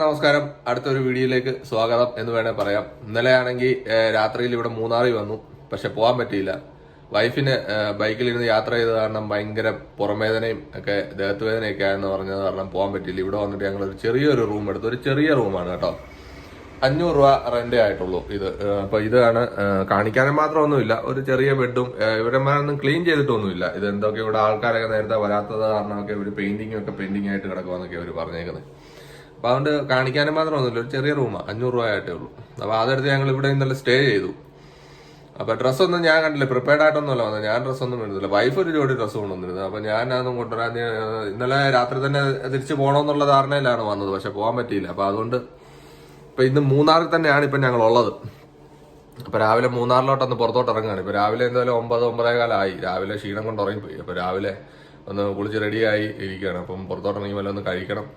നമസ്കാരം. അടുത്തൊരു വീഡിയോയിലേക്ക് സ്വാഗതം എന്ന് വേണേൽ പറയാം. ഇന്നലെയാണെങ്കിൽ രാത്രിയിൽ ഇവിടെ മൂന്നാറിൽ വന്നു, പക്ഷെ പോകാൻ പറ്റിയില്ല. വൈഫിന് ബൈക്കിലിരുന്ന് യാത്ര ചെയ്ത കാരണം ഭയങ്കര പുറമേദനയും ഒക്കെ ദേഹത്ത് വേദനയൊക്കെ ആയെന്ന് പറഞ്ഞത് കാരണം പോകാൻ പറ്റിയില്ല. ഇവിടെ വന്നിട്ട് ഞങ്ങൾ ഒരു ചെറിയൊരു റൂം എടുത്തു. ഒരു ചെറിയ റൂമാണ് കേട്ടോ, 500 രൂപ റെന്റേ ആയിട്ടുള്ളൂ ഇത്. അപ്പൊ ഇതാണ് കാണിക്കാനും മാത്രമൊന്നുമില്ല, ഒരു ചെറിയ ബെഡും. ഇവരന്മാരൊന്നും ക്ലീൻ ചെയ്തിട്ടൊന്നുമില്ല. ഇത് എന്തൊക്കെ ഇവിടെ ആൾക്കാരൊക്കെ നേരത്തെ വരാത്തത് കാരണമൊക്കെ ഒരു പെയിന്റിംഗ് ഒക്കെ പെൻഡിങ് ആയിട്ട് കിടക്കുവാന്നൊക്കെ അവർ പറഞ്ഞേക്കുന്നത്. അപ്പൊ അതുകൊണ്ട് കാണിക്കാനും മാത്രമൊന്നുമില്ല, ഒരു ചെറിയ റൂമാണ്, 500 രൂപ ആയിട്ടേ ഉള്ളൂ. അപ്പൊ അതെടുത്ത് ഞങ്ങൾ ഇവിടെ ഇന്നലെ സ്റ്റേ ചെയ്തു. അപ്പൊ ഡ്രസ്സൊന്നും ഞാൻ കണ്ടില്ല, പ്രിപ്പയർഡ് ആയിട്ടൊന്നുമല്ല വന്നത്. ഞാൻ ഡ്രസ്സൊന്നും എടുത്തില്ല, വൈഫ് ഒരു ജോഡി ഡ്രസ്സ് കൊണ്ടുവന്നിരുന്നത്. അപ്പൊ ഞാൻ അതൊന്നും കൊണ്ടുവരാൻ ഇന്നലെ രാത്രി തന്നെ തിരിച്ചു പോകണമെന്നുള്ള ധാരണയിലാണ് വന്നത്, പക്ഷെ പോകാൻ പറ്റിയില്ല. അപ്പൊ അതുകൊണ്ട് ഇപ്പൊ ഇന്ന് മൂന്നാറിൽ തന്നെയാണ് ഇപ്പൊ ഞങ്ങൾ ഉള്ളത്. അപ്പൊ രാവിലെ മൂന്നാറിലോട്ടൊന്ന് പുറത്തോട്ട് ഇറങ്ങുകയാണ്. ഇപ്പൊ രാവിലെ എന്തായാലും 9-9:15 ആയി. രാവിലെ ക്ഷീണം കൊണ്ട് ഉറങ്ങിപ്പോയി. അപ്പൊ രാവിലെ ഒന്ന് കുളിച്ച് റെഡിയായി ഇരിക്കുകയാണ്. അപ്പം പുറത്തോട്ട് ഇറങ്ങി വല്ല ഒന്ന് കഴിക്കണം.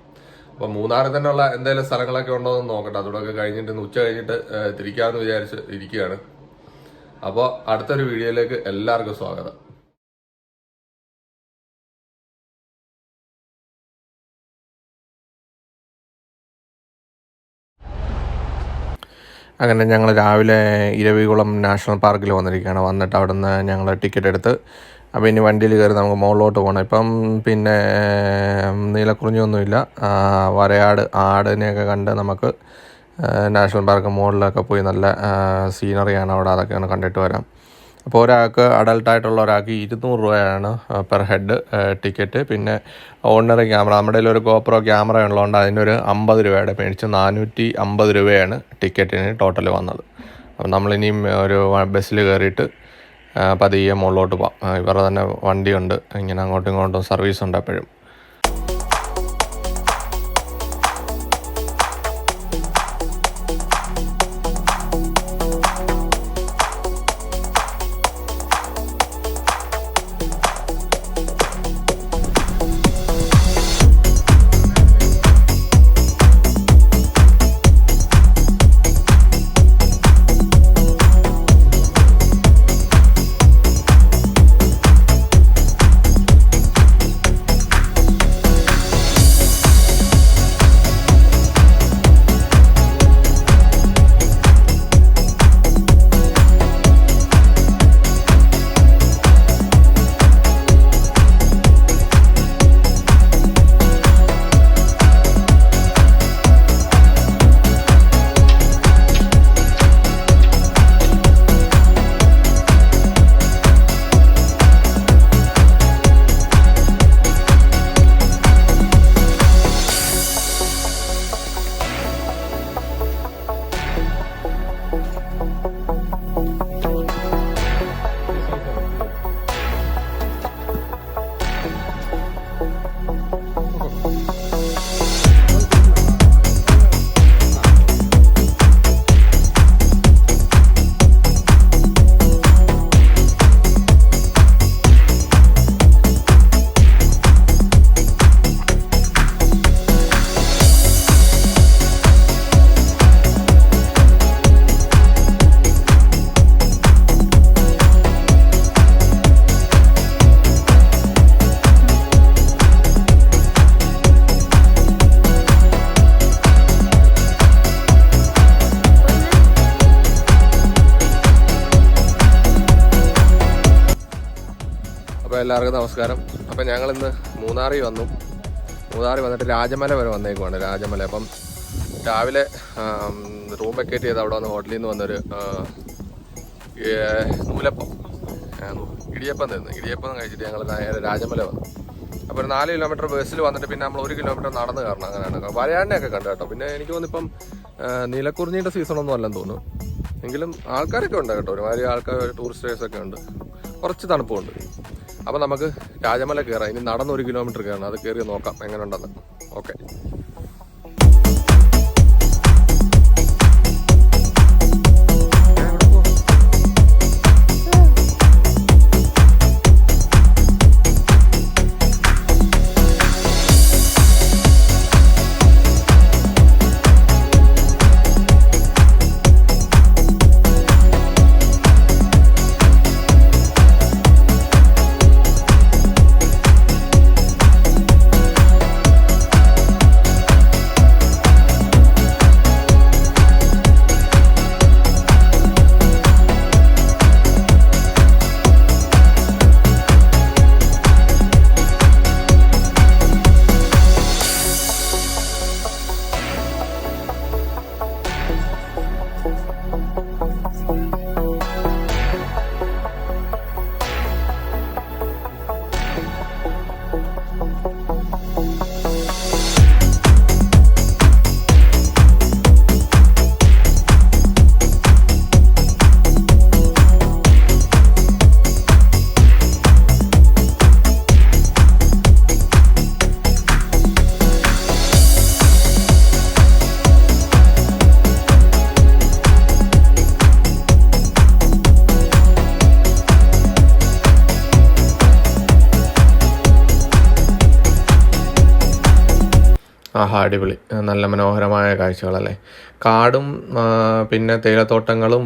അപ്പൊ മൂന്നാറിൽ തന്നെയുള്ള എന്തെങ്കിലും സ്ഥലങ്ങളൊക്കെ ഉണ്ടോ എന്ന് നോക്കട്ടെ. അതോടൊക്കെ കഴിഞ്ഞിട്ട് ഉച്ച കഴിഞ്ഞിട്ട് തിരിക്കാമെന്ന് വിചാരിച്ച് ഇരിക്കുകയാണ്. അപ്പോൾ അടുത്തൊരു വീഡിയോയിലേക്ക് എല്ലാവർക്കും സ്വാഗതം. അങ്ങനെ ഞങ്ങൾ രാവിലെ ഇരവികുളം നാഷണൽ പാർക്കിൽ വന്നിരിക്കുകയാണ്. വന്നിട്ട് അവിടെ നിന്ന് ഞങ്ങൾ ടിക്കറ്റ് എടുത്ത് അപ്പോൾ ഇനി വണ്ടിയിൽ കയറി നമുക്ക് മുകളിലോട്ട് പോകണം. ഇപ്പം പിന്നെ നീലക്കുറിഞ്ഞൊന്നുമില്ല, വരയാട് ആടിനെയൊക്കെ കണ്ട് നമുക്ക് നാഷണൽ പാർക്ക് മുകളിലൊക്കെ പോയി നല്ല സീനറിയാണ് അവിടെ, അതൊക്കെയാണ് കണ്ടിട്ട് വരാം. അപ്പോൾ ഒരാൾക്ക് അഡൾട്ടായിട്ടുള്ള ഒരാൾക്ക് 200 രൂപയാണ് പെർ ഹെഡ് ടിക്കറ്റ്. പിന്നെ ഓർഡിനറി ക്യാമറ, നമ്മുടെ കയ്യിൽ ഒരു ഗോപ്രോ ക്യാമറ ഉള്ളതുകൊണ്ട് അതിനൊരു 50 രൂപയുടെ മേടിച്ച് 450 രൂപയാണ് ടിക്കറ്റിന് ടോട്ടൽ വന്നത്. അപ്പം നമ്മളിനിയും ഒരു ബസ്സിൽ കയറിയിട്ട് പതിയെ മുകളിലോട്ട് പോകാം. ഇവരുടെ തന്നെ വണ്ടിയുണ്ട്, ഇങ്ങനെ അങ്ങോട്ടും ഇങ്ങോട്ടും സർവീസ് ഉണ്ട് എപ്പോഴും. അപ്പോൾ എല്ലാവർക്കും നമസ്കാരം. അപ്പം ഞങ്ങളിന്ന് മൂന്നാറിൽ വന്നിട്ട് രാജമല വരെ വന്നേക്കുവാണ്. രാജമല അപ്പം രാവിലെ റൂം വെക്കേറ്റ് ചെയ്ത് അവിടെ വന്ന് ഹോട്ടലിൽ നിന്ന് വന്നൊരു ഇടിയപ്പം കഴിച്ചിട്ട് ഞങ്ങൾ നേരെ രാജമല വന്നു. അപ്പോൾ ഒരു 4 കിലോമീറ്റർ ബസ്സിൽ വന്നിട്ട് പിന്നെ നമ്മൾ 1 കിലോമീറ്റർ നടന്ന് കയറണം. അങ്ങനെയാണ് വരയാടിനെയൊക്കെ കണ്ടു കേട്ടോ. പിന്നെ എനിക്ക് തോന്നുന്നു ഇപ്പം നീലക്കുറിഞ്ഞിയുടെ സീസണൊന്നും അല്ലെന്ന് തോന്നുന്നു, എങ്കിലും ആൾക്കാരൊക്കെ ഉണ്ട് കേട്ടോ. ഒരുമാതിരി ആൾക്കാർ, ടൂറിസ്റ്റേഴ്സൊക്കെ ഉണ്ട്, കുറച്ച് തണുപ്പുണ്ട്. അപ്പം നമുക്ക് രാജമല കയറാം. ഇനി നടന്ന് 1 കിലോമീറ്റർ കയറണം, അത് കയറി നോക്കാം എങ്ങനെ ഉണ്ടെന്ന്. ഓക്കെ. ആഹാ, അടിപൊളി. നല്ല മനോഹരമായ കാഴ്ചകളല്ലേ. കാടും പിന്നെ തേയിലത്തോട്ടങ്ങളും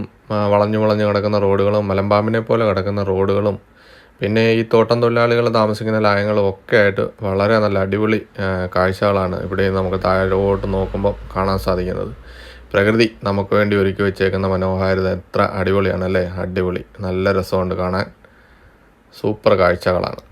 വളഞ്ഞു വളഞ്ഞു കിടക്കുന്ന റോഡുകളും മലമ്പാമ്പിനെ പോലെ കിടക്കുന്ന റോഡുകളും പിന്നെ ഈ തോട്ടം തൊഴിലാളികൾ താമസിക്കുന്ന ലയങ്ങളും ഒക്കെ ആയിട്ട് വളരെ നല്ല അടിപൊളി കാഴ്ചകളാണ് ഇവിടെ നമുക്ക് താഴോട്ട് നോക്കുമ്പോൾ കാണാൻ സാധിക്കുന്നത്. പ്രകൃതി നമുക്ക് വേണ്ടി ഒരുക്കി വെച്ചേക്കുന്ന മനോഹാരിത എത്ര അടിപൊളിയാണല്ലേ. അടിപൊളി, നല്ല രസമുണ്ട് കാണാൻ. സൂപ്പർ കാഴ്ചകളാണ്.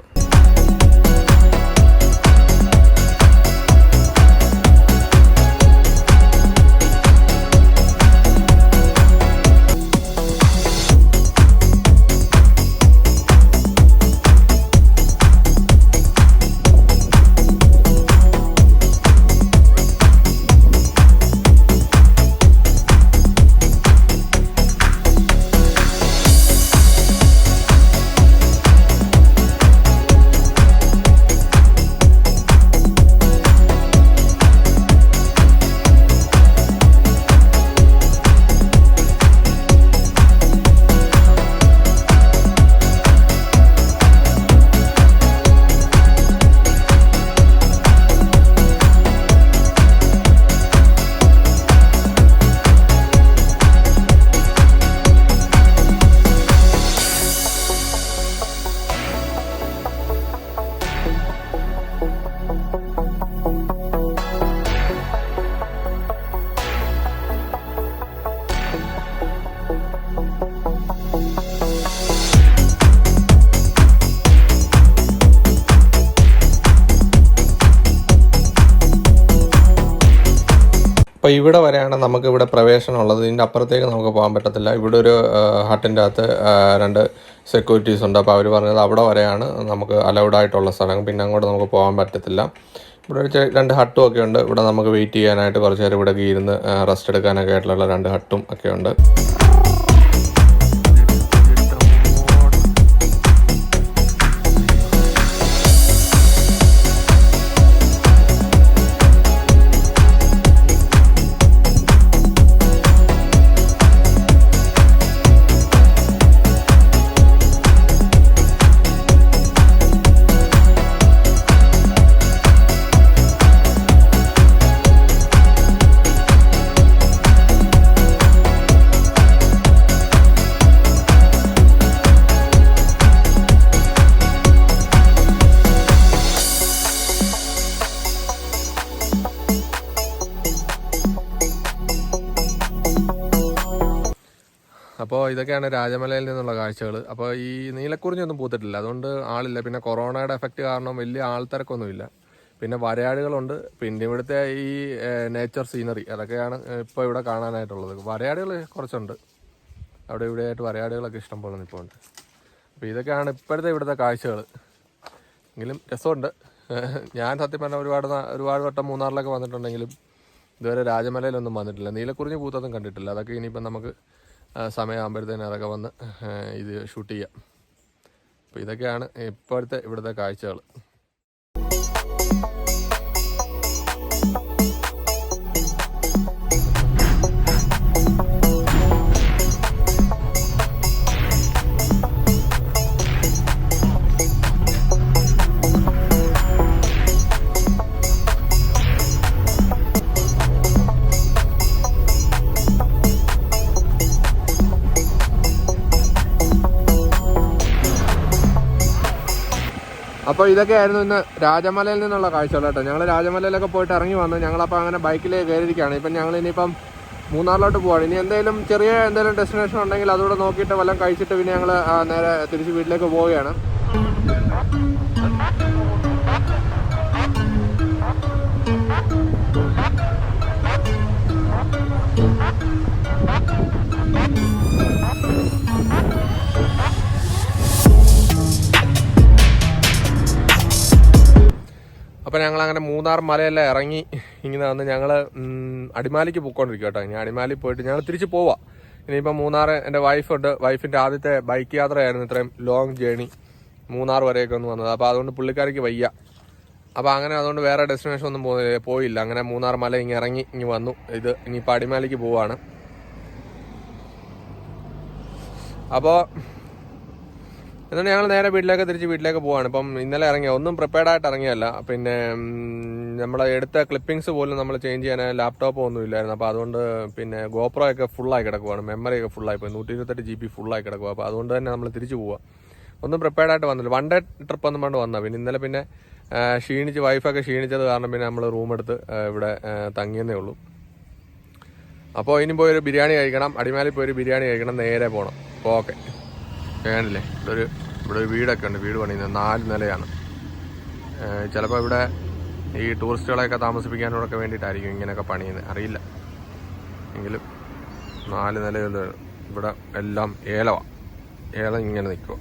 അപ്പോൾ ഇവിടെ വരെയാണ് നമുക്ക് ഇവിടെ പ്രവേശനം ഉള്ളത്. ഇതിൻ്റെ അപ്പുറത്തേക്ക് നമുക്ക് പോകാൻ പറ്റത്തില്ല. ഇവിടെ ഒരു ഹട്ടിൻ്റെ അകത്ത് 2 സെക്യൂരിറ്റീസ് ഉണ്ട്. അപ്പോൾ അവർ പറഞ്ഞത് അവിടെ വരെയാണ് നമുക്ക് അലൗഡ് ആയിട്ടുള്ള സ്ഥലം, പിന്നെ അങ്ങോട്ട് നമുക്ക് പോകാൻ പറ്റത്തില്ല. ഇവിടെ ഒരു 2 ഹട്ടും ഒക്കെ ഉണ്ട്. ഇവിടെ നമുക്ക് വെയിറ്റ് ചെയ്യാനായിട്ട് കുറച്ച് നേരം ഇവിടെ ഇരുന്ന് റെസ്റ്റ് എടുക്കാനൊക്കെ ആയിട്ടുള്ള 2 ഹട്ടും ഒക്കെ ഉണ്ട്. അപ്പോൾ ഇതൊക്കെയാണ് രാജമലയിൽ നിന്നുള്ള കാഴ്ചകൾ. അപ്പോൾ ഈ നീലക്കുറിഞ്ഞൊന്നും പൂത്തിട്ടില്ല, അതുകൊണ്ട് ആളില്ല. പിന്നെ കൊറോണയുടെ എഫക്റ്റ് കാരണം വലിയ ആൾത്തിരക്കൊന്നുമില്ല. പിന്നെ വരയാടുകളുണ്ട്. പിന്നെ ഇവിടുത്തെ ഈ നേച്ചർ സീനറി അതൊക്കെയാണ് ഇപ്പോൾ ഇവിടെ കാണാനായിട്ടുള്ളത്. വരയാടുകൾ കുറച്ചുണ്ട്, അവിടെ ഇവിടെയായിട്ട് വരയാടുകളൊക്കെ ഇഷ്ടം പോലെ നിൽപ്പുണ്ട്. അപ്പോൾ ഇതൊക്കെയാണ് ഇപ്പോഴത്തെ ഇവിടുത്തെ കാഴ്ചകൾ. എങ്കിലും രസമുണ്ട്. ഞാൻ സത്യം പറഞ്ഞാൽ ഒരുപാട് വട്ടം മൂന്നാറിലൊക്കെ വന്നിട്ടുണ്ടെങ്കിലും ഇതുവരെ രാജമലയിലൊന്നും വന്നിട്ടില്ല. നീലക്കുറിഞ്ഞ് പൂത്തൊന്നും കണ്ടിട്ടില്ല. അതൊക്കെ ഇനിയിപ്പം നമുക്ക് സമയമാകുമ്പോഴത്തേനും അതൊക്കെ വന്ന് ഇത് ഷൂട്ട് ചെയ്യാം. അപ്പോൾ ഇതൊക്കെയാണ് ഇപ്പോഴത്തെ ഇവിടുത്തെ കാഴ്ചകൾ. അപ്പോൾ ഇതൊക്കെയായിരുന്നു ഇന്ന് രാജമലയിൽ നിന്നുള്ള കാഴ്ചകൾ കേട്ടോ. ഞങ്ങൾ രാജമലയിലൊക്കെ പോയിട്ട് ഇറങ്ങി വന്നു. ഞങ്ങളപ്പോൾ അങ്ങനെ ബൈക്കിൽ കയറിയിരിക്കുകയാണ്. ഇപ്പം ഞങ്ങൾ ഇനിയിപ്പം മൂന്നാറിലോട്ട് പോവാണ്. ഇനി ചെറിയ എന്തെങ്കിലും ഡെസ്റ്റിനേഷൻ ഉണ്ടെങ്കിൽ അതുകൂടെ നോക്കിയിട്ട് വല്ലതും കഴിച്ചിട്ട് പിന്നെ ഞങ്ങൾ നേരെ തിരിച്ച് വീട്ടിലേക്ക് പോവുകയാണ്. അപ്പോൾ ഞങ്ങളങ്ങനെ മൂന്നാർ മലയെല്ലാം ഇറങ്ങി ഇങ്ങനെ വന്ന് ഞങ്ങൾ അടിമാലിക്ക് പോയിക്കൊണ്ടിരിക്കും കേട്ടോ. ഇനി അടിമാലി പോയിട്ട് ഞങ്ങൾ തിരിച്ച് പോവാം. ഇനിയിപ്പോൾ മൂന്നാർ എൻ്റെ വൈഫുണ്ട്. വൈഫിൻ്റെ ആദ്യത്തെ ബൈക്ക് യാത്രയായിരുന്നു ഇത്രയും ലോങ് ജേണി മൂന്നാർ വരെയൊക്കെ ഒന്ന് വന്നത്. അപ്പോൾ അതുകൊണ്ട് പുള്ളിക്കാരിക്ക് വയ്യ. അപ്പോൾ അങ്ങനെ അതുകൊണ്ട് വേറെ ഡെസ്റ്റിനേഷൻ ഒന്നും പോയില്ല. അങ്ങനെ മൂന്നാർ മല ഇറങ്ങി വന്നു. ഇനിയിപ്പോൾ അടിമാലിക്ക് പോവാണ്. അപ്പോൾ എന്നിട്ട് ഞങ്ങൾ നേരെ തിരിച്ച് വീട്ടിലേക്ക് പോവാണ്. ഇപ്പം ഇന്നലെ ഇറങ്ങിയ ഒന്നും പ്രിപ്പയർഡ് ആയിട്ട് ഇറങ്ങിയല്ല. പിന്നെ നമ്മൾ എടുത്ത ക്ലിപ്പിംഗ്സ് പോലും നമ്മൾ ചേഞ്ച് ചെയ്യാൻ ലാപ്ടോപ്പ് ഒന്നും ഇല്ലായിരുന്നു. അപ്പോൾ അതുകൊണ്ട് പിന്നെ ഗോപ്രോ ഒക്കെ ഫുള്ളായി കിടക്കുവാണ്, മെമ്മറിയൊക്കെ ഫുള്ളായി പോയി, 128 GB ഫുള്ളായി കിടക്കുക. അപ്പോൾ അതുകൊണ്ട് തന്നെ നമ്മൾ തിരിച്ചു പോവുക. ഒന്നും പ്രിപ്പയർഡ് ആയിട്ട് വന്നില്ല, 1 ഡേ ട്രിപ്പ് ഒന്നും കൊണ്ട് വന്നാൽ. പിന്നെ ഇന്നലെ പിന്നെ വൈഫൊക്കെ ക്ഷീണിച്ചത് കാരണം പിന്നെ നമ്മൾ റൂം എടുത്ത് ഇവിടെ തങ്ങിയെന്നേ ഉള്ളൂ. അപ്പോൾ ഇനി പോയി ഒരു ബിരിയാണി കഴിക്കണം, അടിമാലിൽ പോയി ഒരു ബിരിയാണി കഴിക്കണം, നേരെ പോകണം. അപ്പോൾ ഓക്കെ, വേണ്ടില്ലേ ഇവിടെ ഒരു വീടൊക്കെ ഉണ്ട്, വീട് പണിയുന്നത് 4 നിലയാണ്. ചിലപ്പോൾ ഇവിടെ ഈ ടൂറിസ്റ്റുകളെയൊക്കെ താമസിപ്പിക്കാനോടൊക്കെ വേണ്ടിയിട്ടായിരിക്കും ഇങ്ങനെയൊക്കെ പണിയുന്നത്, അറിയില്ല. എങ്കിലും 4 നിലയുള്ള ഇവിടെ എല്ലാം ഏലം ഇങ്ങനെ നിൽക്കുക.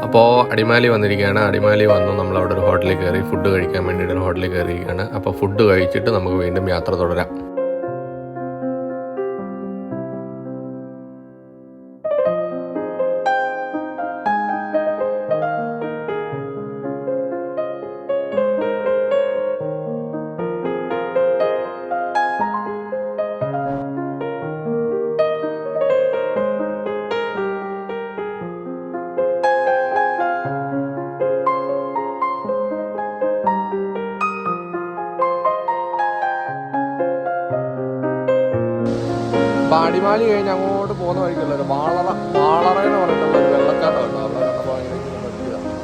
അപ്പോൾ അടിമാലി വന്നിരിക്കുകയാണ്. അടിമാലി വന്നു നമ്മളവിടെ ഒരു ഹോട്ടലിൽ കയറി, ഫുഡ് കഴിക്കാൻ വേണ്ടിയിട്ട് ഒരു ഹോട്ടലിൽ കയറിയിരിക്കുകയാണ്. അപ്പോൾ ഫുഡ് കഴിച്ചിട്ട് നമുക്ക് വീണ്ടും യാത്ര തുടരാം. അപ്പോൾ അടിമാലി കഴിഞ്ഞ് അങ്ങോട്ട് പോകുന്ന വഴിക്കുള്ള ഒരു വാളറ എന്ന് പറഞ്ഞിട്ടുള്ള ഒരു വെള്ളച്ചാട്ടം ഉണ്ട്. അവിടെ കണ്ടപ്പോൾ അങ്ങനെ പറ്റിയതാണ്.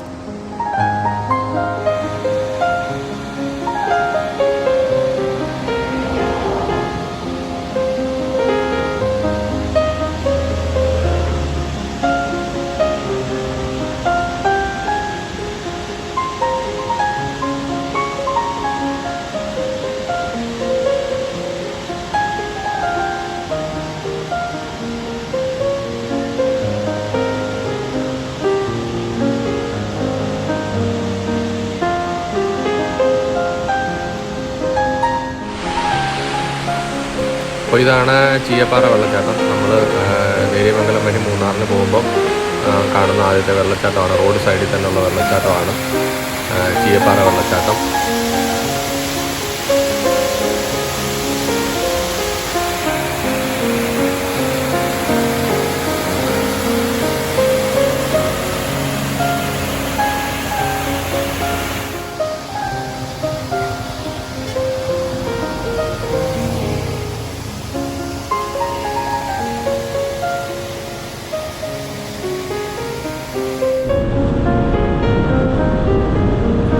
അപ്പോൾ ഇതാണ് ചീയപ്പാറ വെള്ളച്ചാട്ടം. നമ്മൾ നേര്യമംഗലം വഴി മൂന്നാറിന് പോകുമ്പോൾ കാണുന്ന ആദ്യത്തെ വെള്ളച്ചാട്ടമാണ്. റോഡ് സൈഡിൽ തന്നെയുള്ള വെള്ളച്ചാട്ടമാണ് ചീയപ്പാറ വെള്ളച്ചാട്ടം.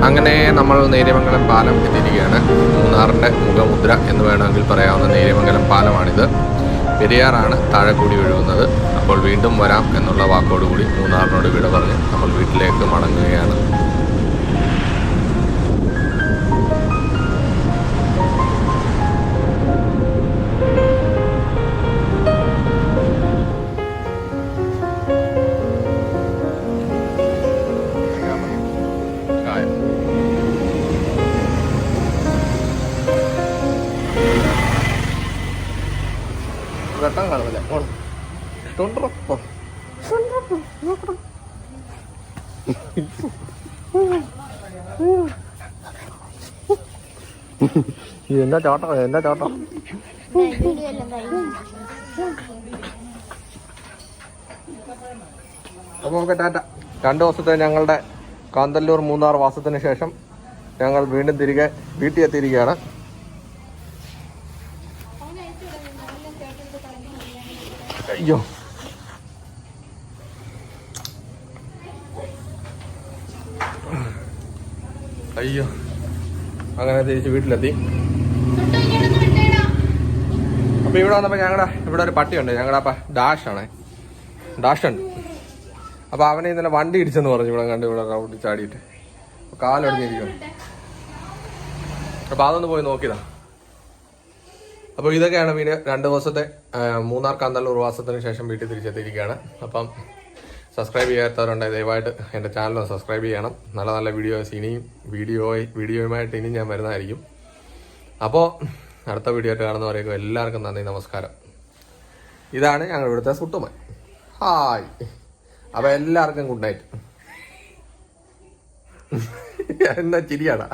അങ്ങനെ നമ്മൾ നേര്യമംഗലം പാലം എത്തിയിരിക്കുകയാണ്. മൂന്നാറിൻ്റെ മുഖമുദ്ര എന്ന് വേണമെങ്കിൽ പറയാവുന്ന നേര്യമംഗലം പാലമാണിത്. പെരിയാറാണ് താഴെ കൂടി ഒഴുകുന്നത്. അപ്പോൾ വീണ്ടും വരാം എന്നുള്ള വാക്കോടുകൂടി മൂന്നാറിനോട് വിട പറഞ്ഞ് നമ്മൾ വീട്ടിലേക്ക് മടങ്ങുകയാണ്. വെട്ടം കാണുന്നില്ല. എന്താ ചോട്ടം അപ്പോൾ ഓക്കെ, ടാറ്റ. 2 ദിവസത്തെ ഞങ്ങളുടെ കാന്തല്ലൂർ മൂന്നാർ വാസത്തിന് ശേഷം ഞങ്ങൾ വീണ്ടും തിരികെ വീട്ടിൽ എത്തിയിരിക്കുകയാണ്. അയ്യോ, അങ്ങനെ തിരിച്ച് വീട്ടിലെത്തി. അപ്പോൾ ഇവിടെ വന്നപ്പോൾ ഇവിടെ ഒരു പട്ടിയുണ്ട്, ഞങ്ങളുടെ ഡാഷ് ഉണ്ട്. അപ്പോൾ അവനെ ഇന്നലെ വണ്ടി ഇടിച്ചെന്ന് പറഞ്ഞു. ഇവിടെ റൗണ്ടിൽ ചാടിയിട്ട് കാലൊടിഞ്ഞിരിക്കുന്നു. അപ്പോൾ അതൊന്ന് പോയി നോക്കിയതാ. അപ്പോൾ ഇതൊക്കെയാണ് വീഡിയോ. 2 ദിവസത്തെ മൂന്നാർ കാന്തല്ലൂർ വാസത്തിന് ശേഷം വീട്ടിൽ തിരിച്ചെത്തിയിരിക്കുകയാണ്. അപ്പം സബ്സ്ക്രൈബ് ചെയ്യാത്തവരുണ്ടെങ്കിൽ ദയവായിട്ട് എൻ്റെ ചാനൽ സബ്സ്ക്രൈബ് ചെയ്യണം. നല്ല നല്ല വീഡിയോയുമായിട്ട് ഇനിയും ഞാൻ വരുന്നതായിരിക്കും. അപ്പോൾ അടുത്ത വീഡിയോ ആയിട്ട് കാണുന്നവരേക്കും എല്ലാവർക്കും നന്ദി, നമസ്കാരം. ഇതാണ് ഞങ്ങൾ ഇവിടുത്തെ സുട്ടുമൻ. ഹായ്. അപ്പൊ എല്ലാവർക്കും ഗുഡ് നൈറ്റ്. എന്നാ ചിരിയാടാ.